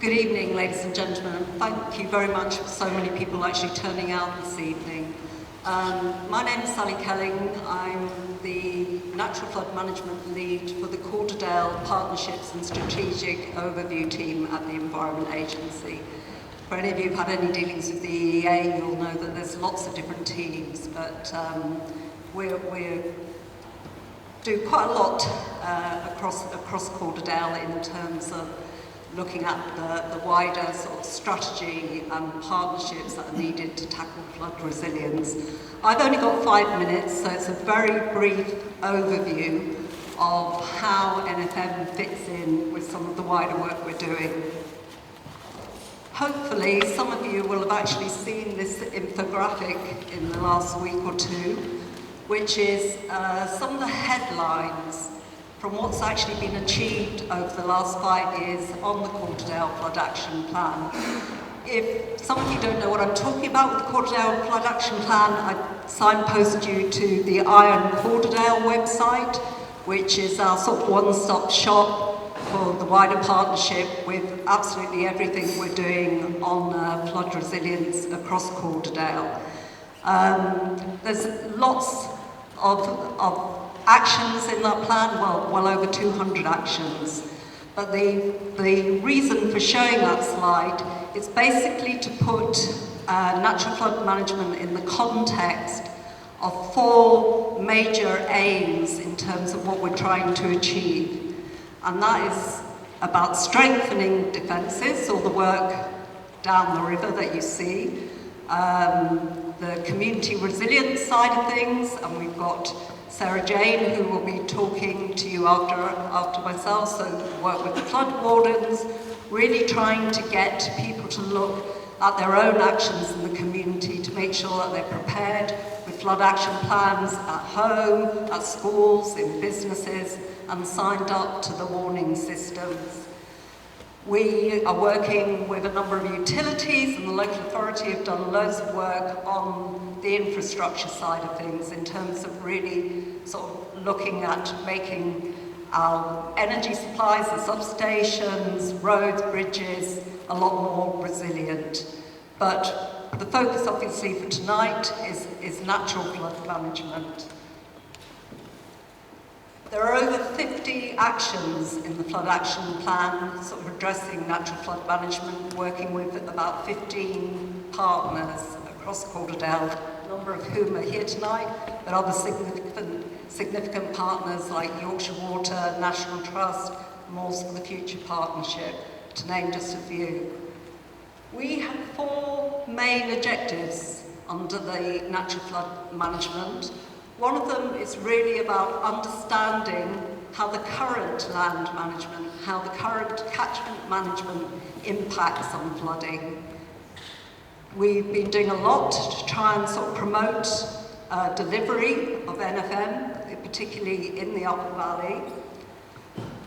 Good evening, ladies and gentlemen, and thank you very much for so many people actually turning out this evening. My name is Sally Kelling. I'm the Natural Flood Management Lead for the Calderdale Partnerships and Strategic Overview Team at the Environment Agency. For any of you who've had any dealings with the EEA, you'll know that there's lots of different teams, but we do quite a lot across Calderdale in terms of looking at the wider sort of strategy and partnerships that are needed to tackle flood resilience. I've only got 5 minutes, so it's a very brief overview of how NFM fits in with some of the wider work we're doing. Hopefully, some of you will have actually seen this infographic in the last week or two, which is some of the headlines from what's actually been achieved over the last 5 years on the Calderdale Flood Action Plan. If some of you don't know what I'm talking about with the Calderdale Flood Action Plan, I signpost you to the Iron Calderdale website, which is our sort of one-stop shop for the wider partnership with absolutely everything we're doing on flood resilience across Calderdale. There's lots of actions in that plan, well over 200 actions. But the reason for showing that slide is basically to put natural flood management in the context of 4 major aims in terms of what we're trying to achieve. And that is about strengthening defences, all the work down the river that you see, the community resilience side of things, and we've got Sarah Jane, who will be talking to you after myself, so work with the flood wardens, really trying to get people to look at their own actions in the community to make sure that they're prepared with flood action plans at home, at schools, in businesses, and signed up to the warning systems. We are working with a number of utilities, and the local authority have done loads of work on the infrastructure side of things in terms of really sort of looking at making our energy supplies, the substations, roads, bridges, a lot more resilient. But the focus obviously for tonight is natural flood management. There are over 50 actions in the Flood Action Plan, sort of addressing natural flood management, working with about 15 partners across Calderdale, a number of whom are here tonight, but other significant partners like Yorkshire Water, National Trust, Moors for the Future Partnership, to name just a few. We have 4 main objectives under the natural flood management. One of them is really about understanding how the current land management, how the current catchment management impacts on flooding. We've been doing a lot to try and sort of promote delivery of NFM, particularly in the Upper Valley.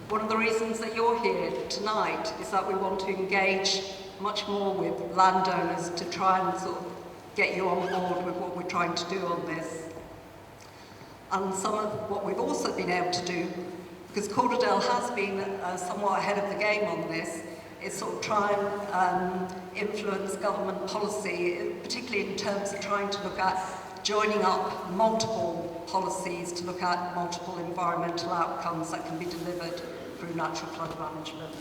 One of the reasons that you're here tonight is that we want to engage much more with landowners to try and sort of get you on board with what we're trying to do on this. And some of what we've also been able to do, because Calderdale has been somewhat ahead of the game on this, is sort of try and influence government policy, particularly in terms of trying to look at joining up multiple policies to look at multiple environmental outcomes that can be delivered through natural flood management.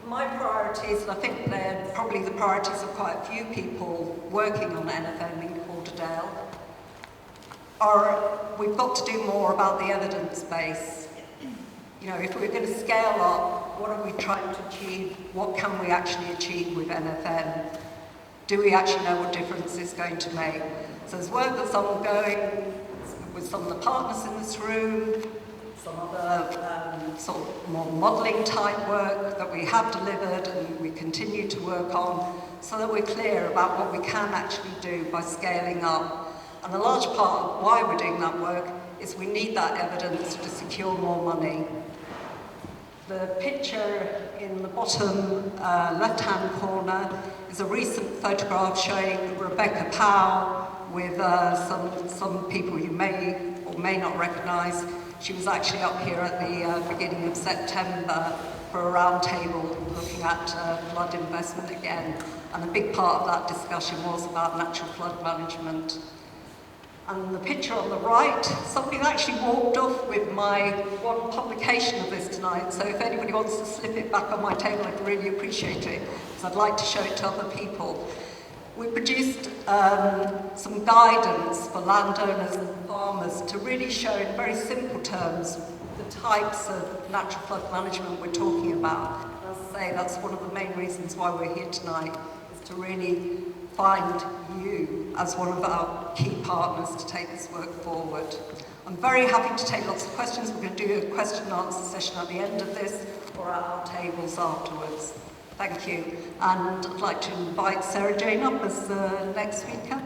My priorities, and I think they're probably the priorities of quite a few people working on NFM in Calderdale, are we've got to do more about the evidence base. You know, if we're going to scale up, what are we trying to achieve? What can we actually achieve with NFM? Do we actually know what difference it's going to make? So there's work that's ongoing with some of the partners in this room, some other sort of more modelling type work that we have delivered and we continue to work on, so that we're clear about what we can actually do by scaling up. And a large part of why we're doing that work is we need that evidence to secure more money. The picture in the bottom left-hand corner is a recent photograph showing Rebecca Powell with some people you may or may not recognise, she was actually up here at the beginning of September for a roundtable looking at flood investment again. And a big part of that discussion was about natural flood management. And the picture on the right, somebody actually walked off with my one publication of this tonight, so if anybody wants to slip it back on my table, I'd really appreciate it, because I'd like to show it to other people. We produced some guidance for landowners and farmers to really show in very simple terms the types of natural flood management we're talking about. As I say, that's one of the main reasons why we're here tonight, is to really find you as one of our key partners to take this work forward. I'm very happy to take lots of questions. We're going to do a question and answer session at the end of this or at our tables afterwards. Thank you. And I'd like to invite Sarah Jane up as the next speaker.